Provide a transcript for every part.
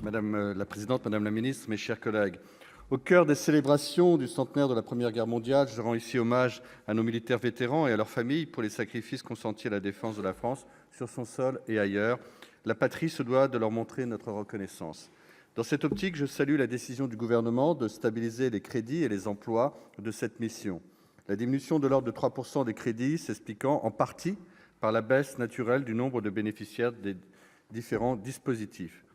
Madame la présidente, madame la ministre, mes chers collègues, au cœur des célébrations du centenaire de la Première Guerre mondiale, je rends ici hommage à nos militaires vétérans et à leurs familles pour les sacrifices consentis à la défense de la France sur son sol et ailleurs. La patrie se doit de leur montrer notre reconnaissance. Dans cette optique, je salue la décision du Gouvernement de stabiliser les crédits et les emplois de cette mission. La diminution de l'ordre de 3 % des crédits s'expliquant en partie par la baisse naturelle du nombre de bénéficiaires des différents dispositifs.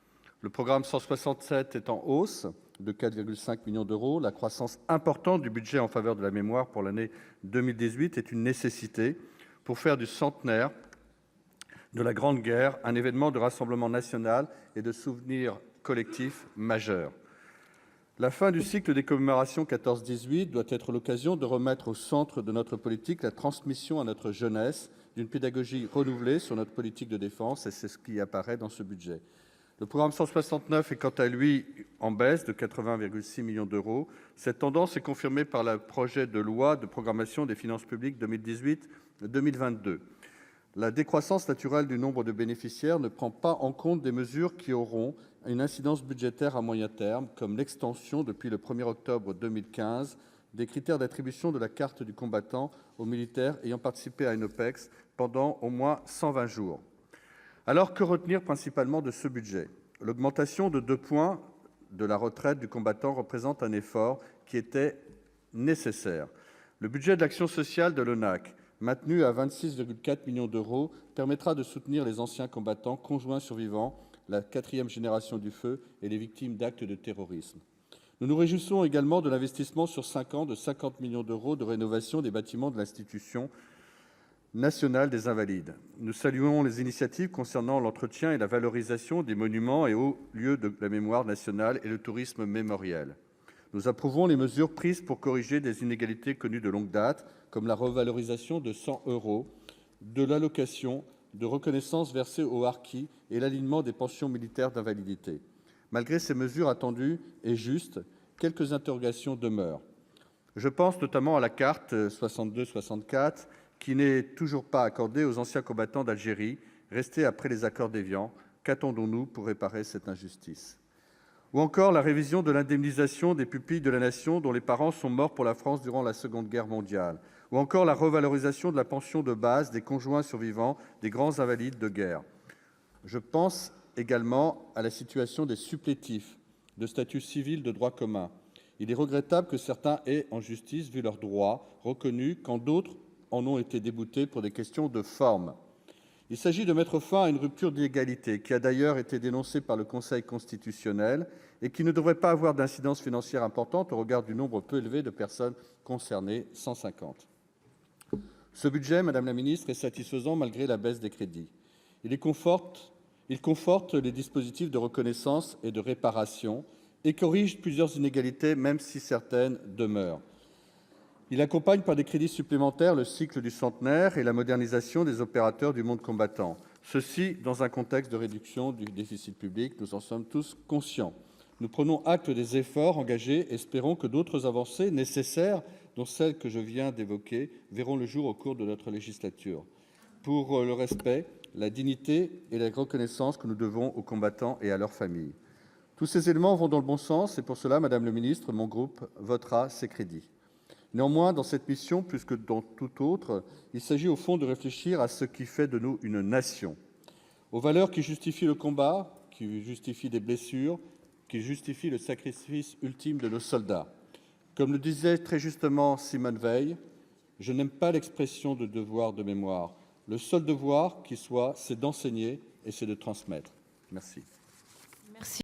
Le programme 167 est en hausse de 4,5 millions d'euros. La croissance importante du budget en faveur de la mémoire pour l'année 2018 est une nécessité pour faire du centenaire de la Grande Guerre un événement de rassemblement national et de souvenir collectif majeur. La fin du cycle des commémorations 14-18 doit être l'occasion de remettre au centre de notre politique la transmission à notre jeunesse d'une pédagogie renouvelée sur notre politique de défense, et c'est ce qui apparaît dans ce budget. Le programme 169 est quant à lui en baisse de 80,6 millions d'euros. Cette tendance est confirmée par le projet de loi de programmation des finances publiques 2018-2022. La décroissance naturelle du nombre de bénéficiaires ne prend pas en compte des mesures qui auront une incidence budgétaire à moyen terme, comme l'extension depuis le 1er octobre 2015 des critères d'attribution de la carte du combattant aux militaires ayant participé à une OPEX pendant au moins 120 jours. Alors, que retenir principalement de ce budget ? L'augmentation de 2 points de la retraite du combattant représente un effort qui était nécessaire. Le budget de l'action sociale de l'ONAC, maintenu à 26,4 millions d'euros, permettra de soutenir les anciens combattants, conjoints survivants, la 4e génération du feu et les victimes d'actes de terrorisme. Nous nous réjouissons également de l'investissement sur 5 ans de 50 millions d'euros de rénovation des bâtiments de l'Institution nationale des Invalides. Nous saluons les initiatives concernant l'entretien et la valorisation des monuments et hauts lieux de la mémoire nationale et le tourisme mémoriel. Nous approuvons les mesures prises pour corriger des inégalités connues de longue date, comme la revalorisation de 100 € de l'allocation de reconnaissance versée aux harkis et l'alignement des pensions militaires d'invalidité. Malgré ces mesures attendues et justes, quelques interrogations demeurent. Je pense notamment à la carte 62-64, qui n'est toujours pas accordée aux anciens combattants d'Algérie, restés après les accords d'Évian. Qu'attendons-nous pour réparer cette injustice ? Ou encore la révision de l'indemnisation des pupilles de la Nation dont les parents sont morts pour la France durant la Seconde Guerre mondiale. Ou encore la revalorisation de la pension de base des conjoints survivants des grands invalides de guerre. Je pense également à la situation des supplétifs de statut civil de droit commun. Il est regrettable que certains aient, en justice, vu leurs droits reconnus, quand d'autres en ont été déboutés pour des questions de forme. Il s'agit de mettre fin à une rupture d'égalité qui a d'ailleurs été dénoncée par le Conseil constitutionnel et qui ne devrait pas avoir d'incidence financière importante au regard du nombre peu élevé de personnes concernées, 150. Ce budget, Madame la ministre, est satisfaisant malgré la baisse des crédits. Il conforte les dispositifs de reconnaissance et de réparation et corrige plusieurs inégalités, même si certaines demeurent. Il accompagne par des crédits supplémentaires le cycle du centenaire et la modernisation des opérateurs du monde combattant. Ceci dans un contexte de réduction du déficit public, nous en sommes tous conscients. Nous prenons acte des efforts engagés, espérons que d'autres avancées nécessaires, dont celles que je viens d'évoquer, verront le jour au cours de notre législature, pour le respect, la dignité et la reconnaissance que nous devons aux combattants et à leurs familles. Tous ces éléments vont dans le bon sens et pour cela, Madame le ministre, mon groupe votera ces crédits. Néanmoins, dans cette mission, plus que dans toute autre, il s'agit au fond de réfléchir à ce qui fait de nous une nation, aux valeurs qui justifient le combat, qui justifient des blessures, qui justifient le sacrifice ultime de nos soldats. Comme le disait très justement Simone Veil, « Je n'aime pas l'expression de devoir de mémoire. Le seul devoir qui soit, c'est d'enseigner et c'est de transmettre. » Merci.